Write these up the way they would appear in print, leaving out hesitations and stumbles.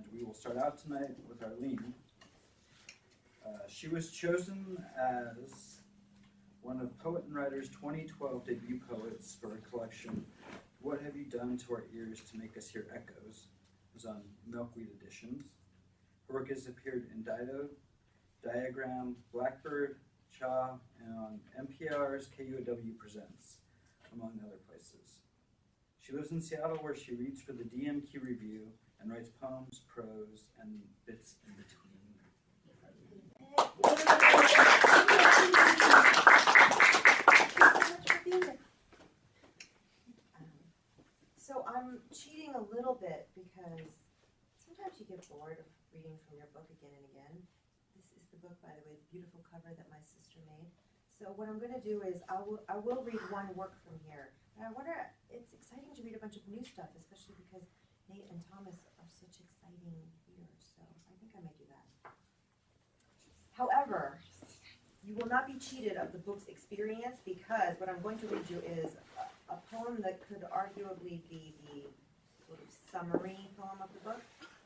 and we will start out tonight with Arlene. She was chosen as one of Poet and Writer's 2012 debut poets for a collection, What Have You Done to Our Ears to Make Us Hear Echoes? It was on Milkweed Editions. Her work has appeared in Dido, Diagram, Blackbird, Cha, and on NPR's KUOW Presents, among other places. She lives in Seattle, where she reads for the DMQ Review and writes poems, prose, and bits in between. So I'm cheating a little bit because sometimes you get bored of reading from your book again and again. This is the book, by the way, the beautiful cover that my sister made. So what I'm going to do is I will read one work from here. And I wonder, it's exciting to read a bunch of new stuff, especially because Nate and Thomas are such exciting readers. So I think I may do that. However, you will not be cheated of the book's experience, because what I'm going to read you is a poem that could arguably be the sort of summary poem of the book.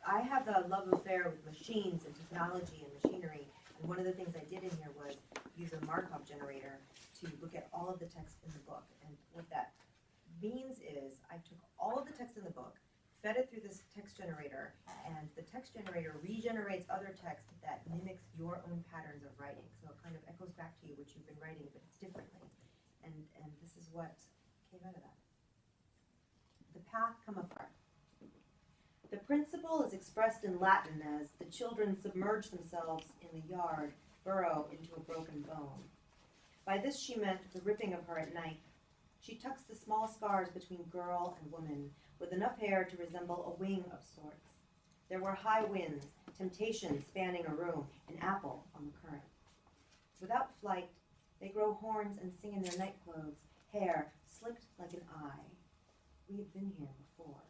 I have a love affair with machines and technology and machinery, and one of the things I did in here was use a Markov generator to look at all of the text in the book. And what that means is I took all of the text in the book, fed it through this text generator, and the text generator regenerates other text that mimics your own patterns of writing. So it kind of echoes back to you what you've been writing, but it's differently. And this is what came out of that. The path come apart. The principle is expressed in Latin as the children submerge themselves in the yard, burrow into a broken bone. By this she meant the ripping of her at night. She tucks the small scars between girl and woman, with enough hair to resemble a wing of sorts. There were high winds, temptation spanning a room, an apple on the current. Without flight, they grow horns and sing in their night clothes, hair slicked like an eye. We have been here before.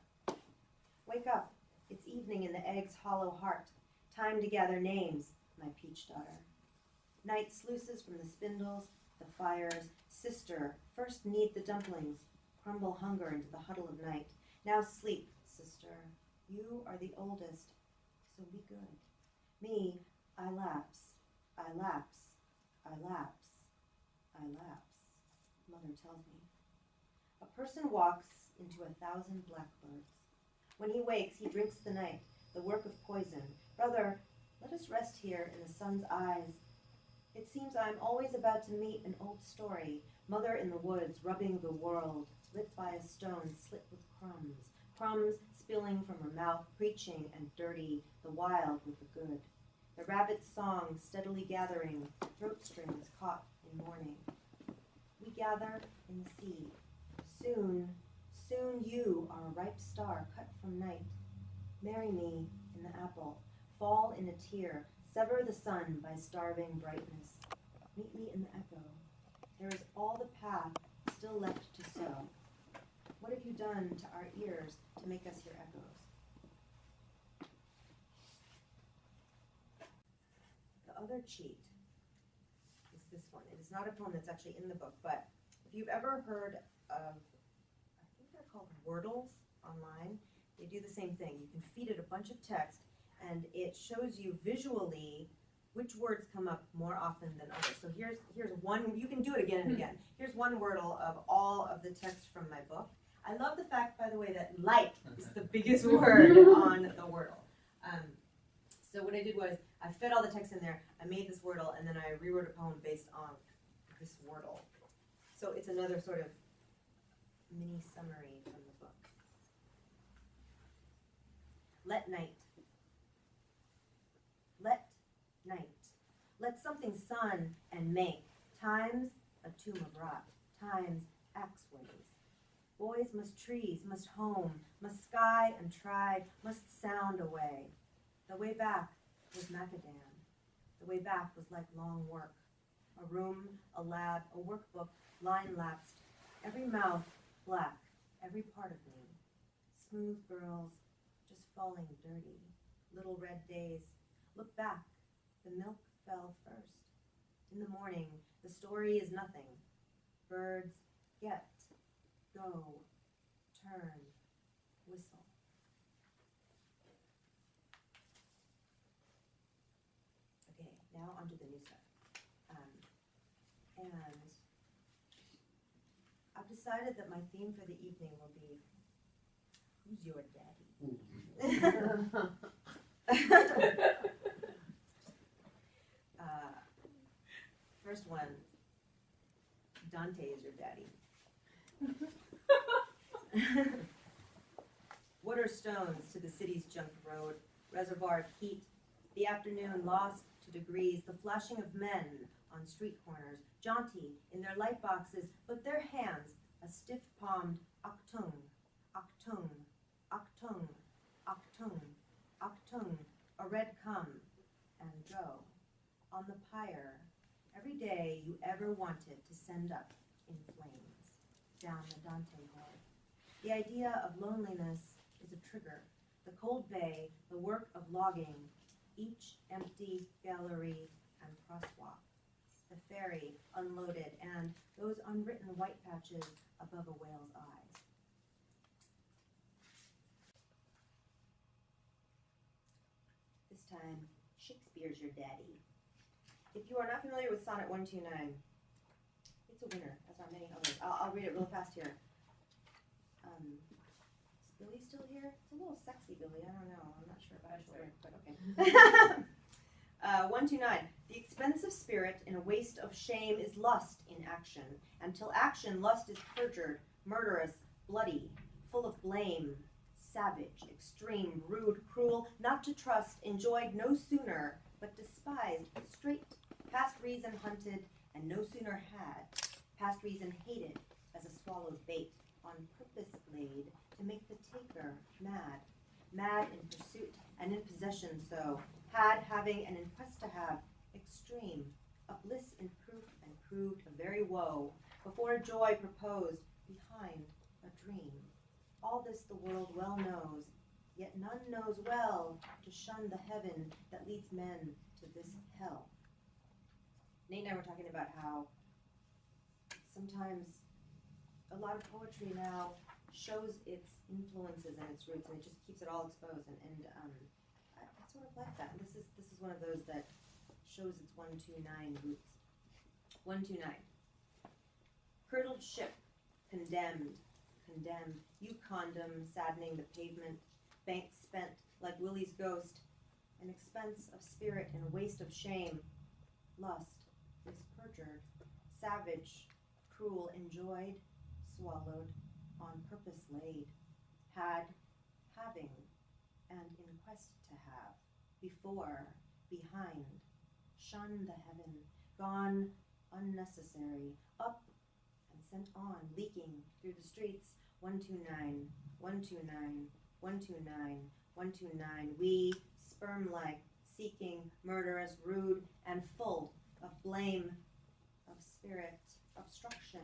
Wake up, it's evening in the egg's hollow heart. Time to gather names, my peach daughter. Night sluices from the spindles, the fires. Sister, first knead the dumplings, crumble hunger into the huddle of night. Now sleep, sister. You are the oldest, so be good. Me, I lapse, I lapse, I lapse, I lapse, Mother tells me. A person walks into 1,000 blackbirds. When he wakes, he drinks the night, the work of poison. Brother, let us rest here in the sun's eyes. It seems I am always about to meet an old story. Mother in the woods, rubbing the world, lit by a stone slit with crumbs. Crumbs spilling from her mouth, preaching and dirty, the wild with the good. The rabbit's song steadily gathering, throat strings caught in mourning. We gather in the sea. Soon, soon you are a ripe star cut from night. Marry me in the apple, fall in a tear, sever the sun by starving brightness. Meet me in the echo. There is all the path still left to sow. What have you done to our ears to make us hear echoes? The other cheat is this one. It is not a poem that's actually in the book, but if you've ever heard of, I think they're called wordles online, they do the same thing. You can feed it a bunch of text, and it shows you visually which words come up more often than others. So here's one, you can do it again and again. Here's one wordle of all of the text from my book. I love the fact, by the way, that light is the biggest word on the wordle. So what I did was, I fed all the text in there, I made this wordle, and then I rewrote a poem based on this wordle. So it's another sort of mini summary from the book. Let night. Let night. Let something sun and make. Times a tomb of rot. Times axeways. Boys must trees, must home, must sky untried, must sound away. The way back was macadam. The way back was like long work. A room, a lab, a workbook, line lapsed. Every mouth black, every part of me. Smooth girls, just falling dirty. Little red days. Look back. The milk fell first. In the morning, the story is nothing. Birds get, go, turn, whistle. now onto the new stuff. And I've decided that my theme for the evening will be, who's your daddy? First one, Dante is your daddy. What are stones to the city's junk road? Reservoir of heat, the afternoon lost to degrees, the flashing of men on street corners, jaunty in their light boxes, but their hands a stiff-palmed octone, octone, octone, octone, octone, a red come and go. On the pyre, every day you ever wanted to send up in flames, down the Dante hole. The idea of loneliness is a trigger. The cold bay, the work of logging, each empty gallery and crosswalk. The ferry unloaded and those unwritten white patches above a whale's eyes. This time, Shakespeare's your daddy. If you are not familiar with Sonnet 129, it's a winner, as are many others. I'll read it real fast here. Is Billy still here? It's a little sexy, Billy. I don't know. I'm not sure about children, but okay. 129. The expensive spirit in a waste of shame is lust in action. Until action, lust is perjured, murderous, bloody, full of blame, savage, extreme, rude, cruel, not to trust, enjoyed no sooner, but despised, straight, past reason hunted, and no sooner had, past reason hated, as a swallow's bait, on purpose laid, to make the taker mad, mad in pursuit and in possession so, had, having, and in quest to have, extreme, a bliss in proof and proved a very woe, before a joy proposed, behind a dream. All this the world well knows, yet none knows well to shun the heaven that leads men to this hell. Nate and I were talking about how sometimes a lot of poetry now shows its influences and its roots, and it just keeps it all exposed. And I sort of like that. And this is one of those that shows its 129 roots. 129. Curdled ship, condemned, condemned. You condom, saddening the pavement. Bank spent like Willie's ghost. An expense of spirit and a waste of shame. Lust is perjured, savage, cruel, enjoyed, swallowed, on purpose laid, had, having, and in quest to have, before, behind, shun the heaven, gone unnecessary, up and sent on, leaking through the streets, 129, 129, 129, 129, we, sperm-like, seeking, murderous, rude, and full of blame, of spirit, obstruction,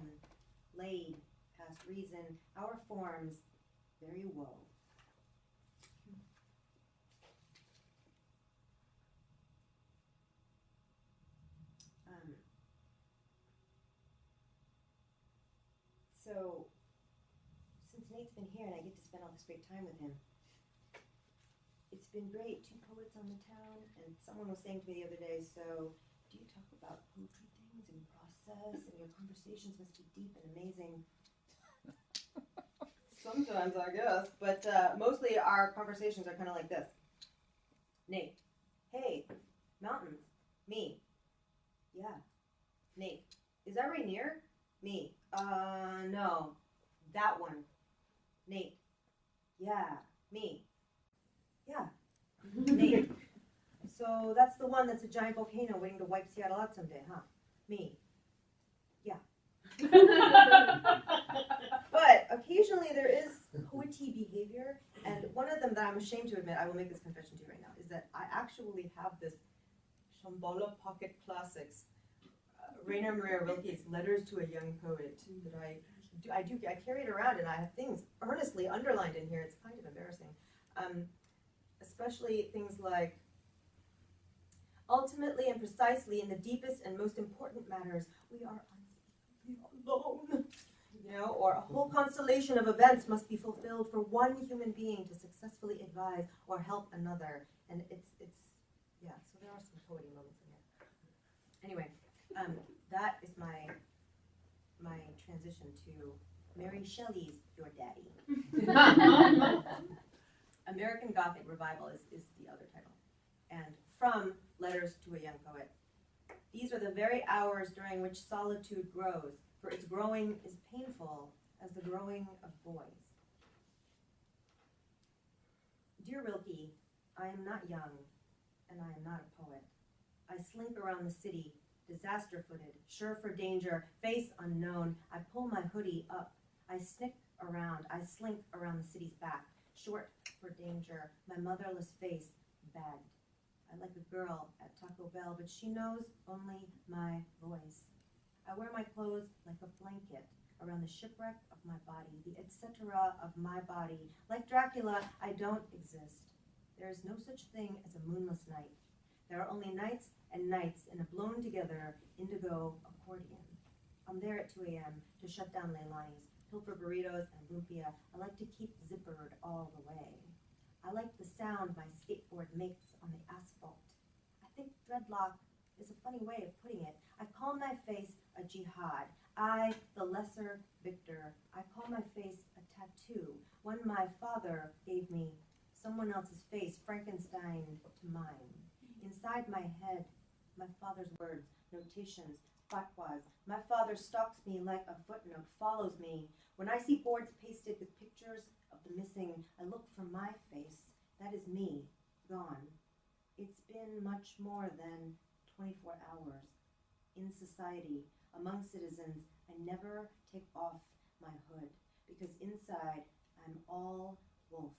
laid, past reason, our forms, very woe. So, since Nate's been here and I get to spend all this great time with him, it's been great, 2 poets on the town, and someone was saying to me the other day, so, do you talk about poetry things and process, and your conversations must be deep and amazing? Sometimes, I guess, but mostly our conversations are kind of like this. Nate, hey, mountains, me, yeah. Nate, is that Rainier? Me, no, that one. Nate, yeah, me, yeah. Nate, so that's the one that's a giant volcano waiting to wipe Seattle out someday, huh? Me, yeah. But occasionally there is poetry behavior, and one of them that I'm ashamed to admit, I will make this confession to you right now, is that I actually have this Shambhala Pocket Classics, Rainer Maria Rilke's Letters to a Young Poet, that I carry it around, and I have things earnestly underlined in here. It's kind of embarrassing. Especially things like, ultimately and precisely in the deepest and most important matters, we are unspeakably alone. You know, or a whole constellation of events must be fulfilled for one human being to successfully advise or help another. And it's yeah, so there are some poetry moments in here. Anyway, that is my transition to Mary Shelley's Your Daddy. American Gothic Revival is the other title. And from Letters to a Young Poet. These are the very hours during which solitude grows, for its growing is painful as the growing of boys. Dear Rilke, I am not young, and I am not a poet. I slink around the city, disaster-footed, sure for danger, face unknown. I pull my hoodie up. I slink around the city's back, short for danger, my motherless face bagged. I like a girl at Taco Bell, but she knows only my voice. I wear my clothes like a blanket around the shipwreck of my body, the etc. of my body. Like Dracula, I don't exist. There is no such thing as a moonless night. There are only nights and nights in a blown-together indigo accordion. I'm there at 2 a.m. to shut down Leilani's, pilfer burritos and lumpia. I like to keep zippered all the way. I like the sound my skateboard makes on the asphalt. I think dreadlock is a funny way of putting it. I call my face a jihad. I, the lesser victor, I call my face a tattoo, one my father gave me, someone else's face, Frankenstein to mine. Inside my head, my father's words, notations, fatwas. My father stalks me like a footnote, follows me. When I see boards pasted with pictures of the missing, I look for my face. That is me, gone. It's been much more than 24 hours. In society, among citizens, I never take off my hood, because inside I'm all wolf.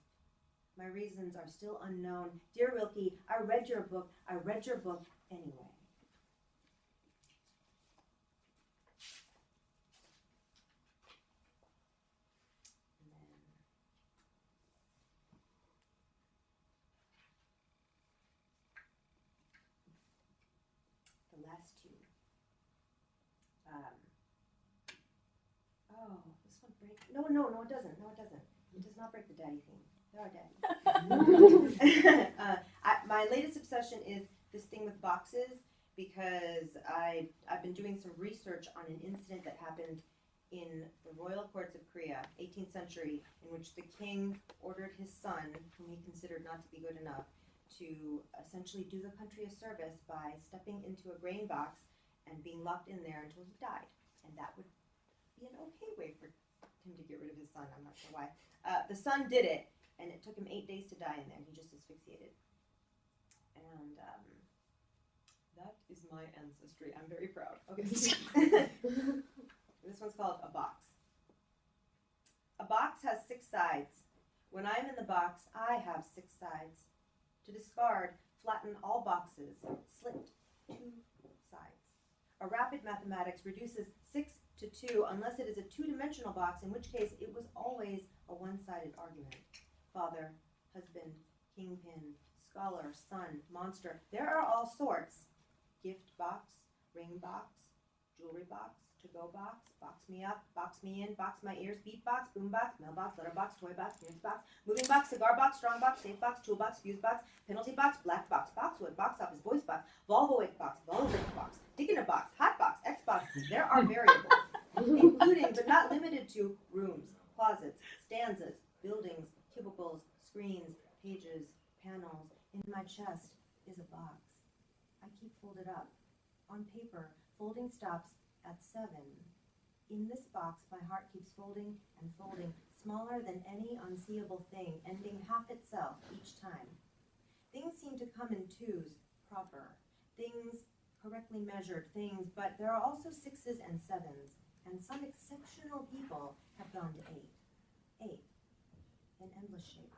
My reasons are still unknown. Dear Rilke, I read your book anyway. The last two. This one breaks. No, it doesn't. It does not break the daddy theme. There are daddies. My latest obsession is this thing with boxes, because I've been doing some research on an incident that happened in the royal courts of Korea, 18th century, in which the king ordered his son, whom he considered not to be good enough, to essentially do the country a service by stepping into a grain box and being locked in there until he died. And that would be an okay way for him to get rid of his son. I'm not sure why. The son did it, and it took him 8 days to die in there. He just asphyxiated. And that is my ancestry. I'm very proud. Okay. This one's called A Box. A box has 6 sides. When I'm in the box, I have 6 sides. To discard, flatten all boxes, slit 2 sides. A rapid mathematics reduces 6 to 2 unless it is a 2-dimensional box, in which case it was always a one-sided argument. Father, husband, kingpin, scholar, son, monster. There are all sorts. Gift box, ring box, jewelry box, to-go box, box me up, box me in, box my ears, beat box, boom box, mailbox, letter box, toy box, music box, moving box, cigar box, strong box, safe box, toolbox, fuse box, penalty box, black box, boxwood, box office, voice box, Volvoic box, Volvoic box, dick in a box, hot box, X box. There are variables, including but not limited to rooms, closets, stanzas, buildings, cubicles, screens, pages, panels. In my chest is a box. I keep folded up. On paper, folding stops at 7. In this box, my heart keeps folding and folding, smaller than any unseeable thing, ending half itself each time. Things seem to come in 2s, proper. Things correctly measured, things, but there are also 6s and 7s, and some exceptional people have gone to 8. 8. An endless shape.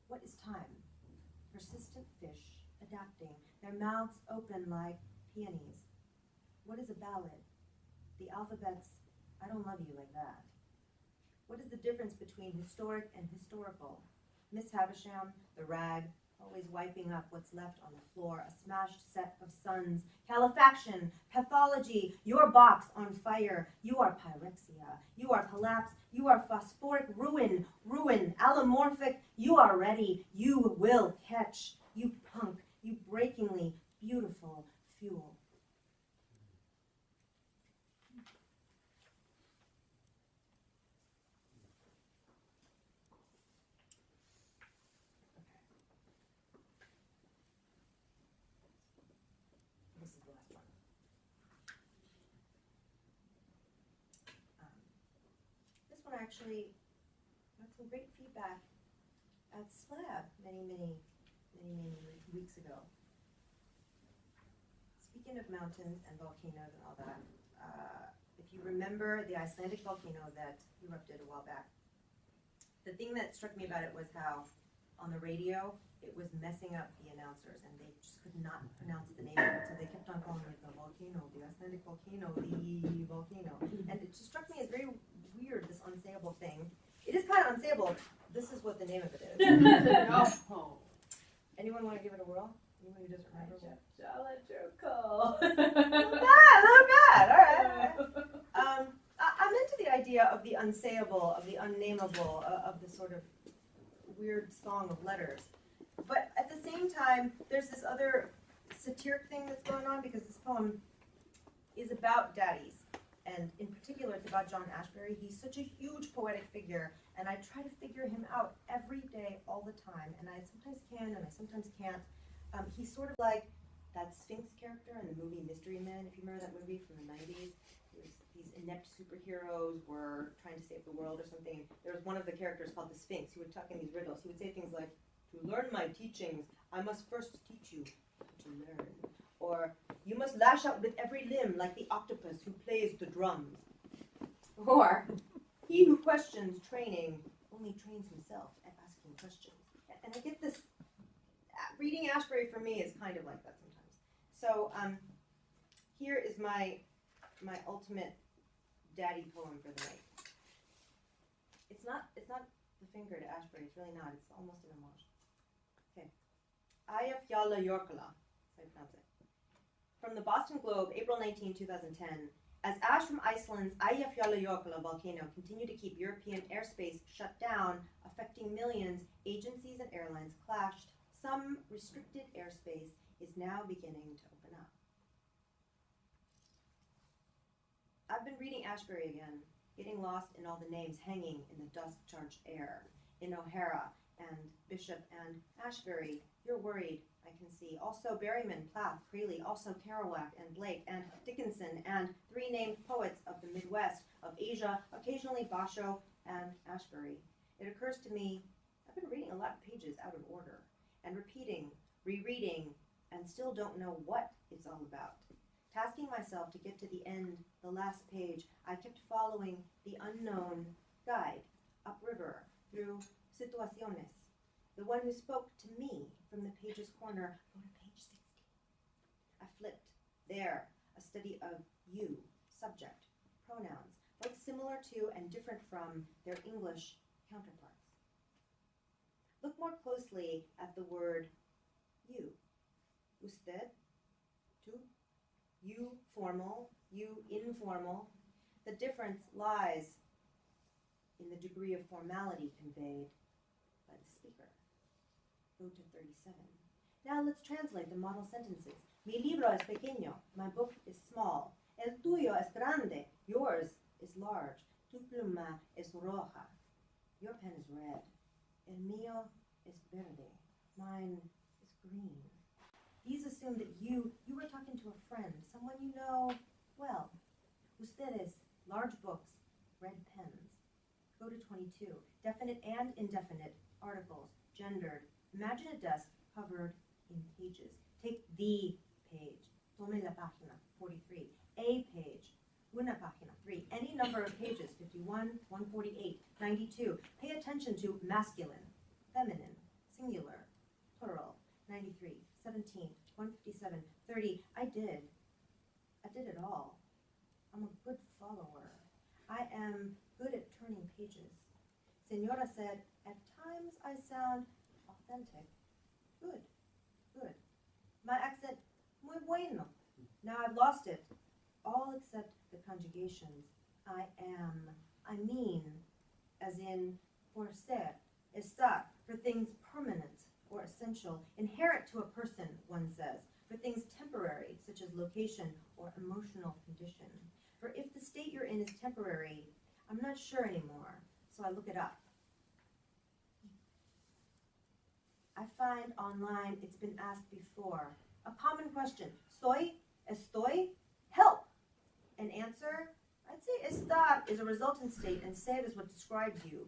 What is time? Persistent fish, adapting, their mouths open like peonies. What is a ballad? The alphabet's, I don't love you like that. What is the difference between historic and historical? Miss Havisham, the rag, always wiping up what's left on the floor, a smashed set of suns, calefaction, pathology, your box on fire, you are pyrexia, you are collapse, you are phosphoric ruin, alomorphic, you are ready, you will catch, you punk, you breakingly beautiful fuel. actually got some great feedback at SPLAB many weeks ago. Speaking of mountains and volcanoes and all that, if you remember the Icelandic volcano that erupted a while back, the thing that struck me about it was how on the radio it was messing up the announcers and they just could not pronounce the name of it, so they kept on calling it the volcano, the Icelandic volcano, the volcano. And it just struck me as very weird, this unsayable thing. It is kind of unsayable. This is what the name of it is. Anyone want to give it a whirl? Anyone who doesn't remember? Not bad. All right. I'm into the idea of the unsayable, of the unnameable, of the sort of weird song of letters. But at the same time, there's this other satiric thing that's going on because this poem is about daddies. And in particular, it's about John Ashbery. He's such a huge poetic figure, and I try to figure him out every day, all the time. And I sometimes can, and I sometimes can't. He's sort of like that Sphinx character in the movie Mystery Men, if you remember that movie from the 90s. These inept superheroes were trying to save the world or something. There was one of the characters called the Sphinx who would talk in these riddles. He would say things like, "To learn my teachings, I must first teach you to learn." Or, "You must lash out with every limb like the octopus who plays the drums." Or, "He who questions training only trains himself at asking questions." And I get this, reading Ashbery for me is kind of like that sometimes. So, here is my ultimate daddy poem for the night. It's not the finger to Ashbery, it's really not, it's almost an homage. Okay. Eyjafjalla Jökull, I pronounce it. From the Boston Globe, April 19, 2010, as ash from Iceland's Eyjafjalla Jökull volcano continued to keep European airspace shut down, affecting millions, agencies and airlines clashed. Some restricted airspace is now beginning to open up. I've been reading Ashbery again, getting lost in all the names hanging in the dusk-charged air. In O'Hara and Bishop and Ashbery, you're worried, I can see. Also Berryman, Plath, Creeley, also Kerouac and Blake and Dickinson and three named poets of the Midwest, of Asia, occasionally Basho and Ashbery. It occurs to me, I've been reading a lot of pages out of order and repeating, rereading, and still don't know what it's all about. Tasking myself to get to the end, the last page, I kept following the unknown guide, upriver, through Situaciones. The one who spoke to me from the page's corner, go to page 60. I flipped. There, a study of you, subject, pronouns, both similar to and different from their English counterparts. Look more closely at the word you. Usted, tú, you formal, you informal. The difference lies in the degree of formality conveyed by the speaker. Go to 37. Now let's translate the model sentences. Mi libro es pequeño. My book is small. El tuyo es grande. Yours is large. Tu pluma es roja. Your pen is red. El mío es verde. Mine is green. These assume that you were talking to a friend, someone you know well. Ustedes, large books, red pens. Go to 22. Definite and indefinite articles, gendered. Imagine a desk covered in pages. Take the page. Tome la página, 43. A page. Una página, 3. Any number of pages, 51, 148, 92. Pay attention to masculine, feminine, singular, plural, 93, 17, 157, 30. I did it all. I'm a good follower. I am good at turning pages. Senora said, at times I sound authentic. Good. My accent, muy bueno. Now I've lost it. All except the conjugations. I am, I mean, as in for ser, estar, for things permanent or essential, inherent to a person, one says, for things temporary, such as location or emotional condition. For if the state you're in is temporary, I'm not sure anymore, so I look it up. I find online it's been asked before. A common question, soy, estoy, help. An answer, I'd say estar is a resultant state and ser is what describes you.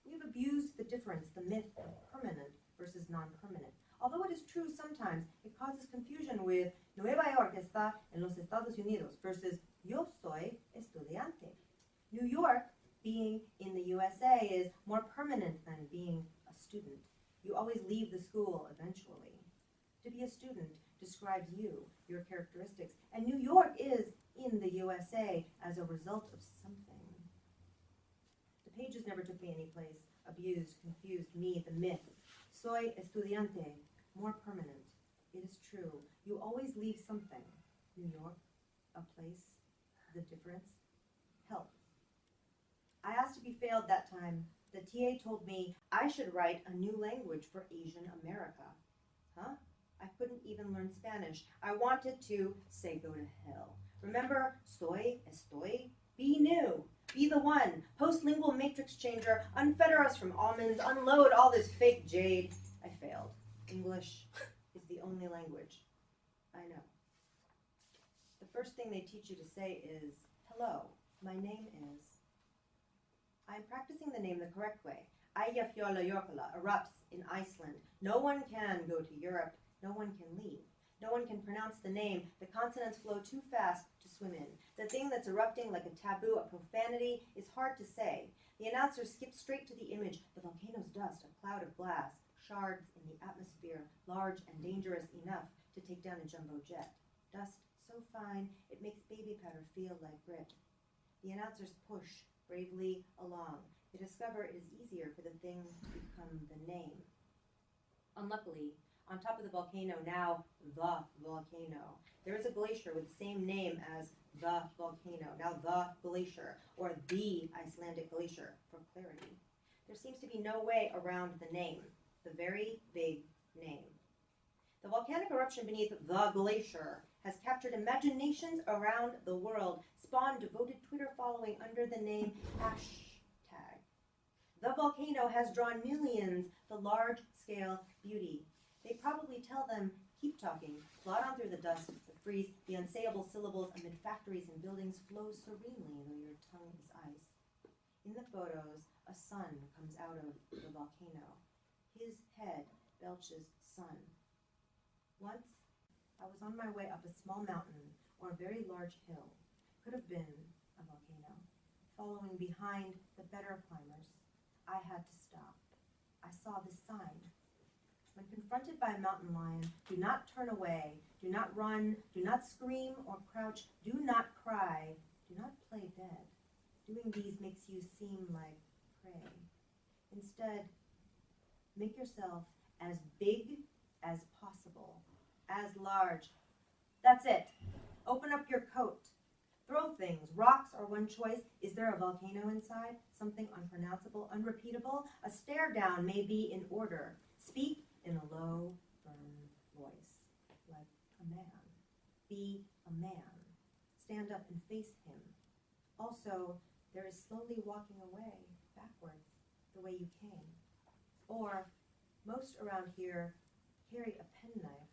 We've abused the difference, the myth of permanent versus non-permanent. Although it is true sometimes, it causes confusion with Nueva York está en los Estados Unidos versus yo soy estudiante. New York, being in the USA, is more permanent than being a student. You always leave the school eventually. To be a student describes you, your characteristics, and New York is in the USA as a result of something. The pages never took me anyplace. Abused, confused, me, the myth. Soy estudiante, more permanent. It is true. You always leave something. New York, a place, the difference, help. I asked to be failed that time. The TA told me I should write a new language for Asian America. Huh? I couldn't even learn Spanish. I wanted to say go to hell. Remember, soy, estoy? Be new. Be the one. Postlingual matrix changer. Unfetter us from almonds. Unload all this fake jade. I failed. English is the only language I know. The first thing they teach you to say is, hello, my name is. I'm practicing the name the correct way. Eyjafjallajökull erupts in Iceland. No one can go to Europe. No one can leave. No one can pronounce the name. The consonants flow too fast to swim in. The thing that's erupting like a taboo, a profanity, is hard to say. The announcer skips straight to the image, the volcano's dust, a cloud of glass, shards in the atmosphere, large and dangerous enough to take down a jumbo jet. Dust so fine, it makes baby powder feel like grit. The announcers push bravely along. They discover it is easier for the thing to become the name. Unluckily, on top of the volcano, now the volcano, there is a glacier with the same name as the volcano, now the glacier, or the Icelandic glacier, for clarity. There seems to be no way around the name, the very big name. The volcanic eruption beneath the glacier has captured imaginations around the world, spawned devoted Twitter following under the name hashtag. The volcano has drawn millions, the large-scale beauty. They probably tell them, keep talking, plod on through the dust, the freeze, the unsayable syllables amid factories and buildings flow serenely though your tongue is ice. In the photos, a sun comes out of the volcano. His head belches sun. Once, I was on my way up a small mountain or a very large hill. Could have been a volcano. Following behind the better climbers, I had to stop. I saw the sign. When confronted by a mountain lion, do not turn away, do not run, do not scream or crouch, do not cry, do not play dead. Doing these makes you seem like prey. Instead, make yourself as big as possible, as large. That's it. Open up your coat. Throw things. Rocks are one choice. Is there a volcano inside? Something unpronounceable, unrepeatable? A stare down may be in order. Speak in a low, firm voice, like a man. Be a man. Stand up and face him. Also, there is slowly walking away, backwards, the way you came. Or, most around here carry a penknife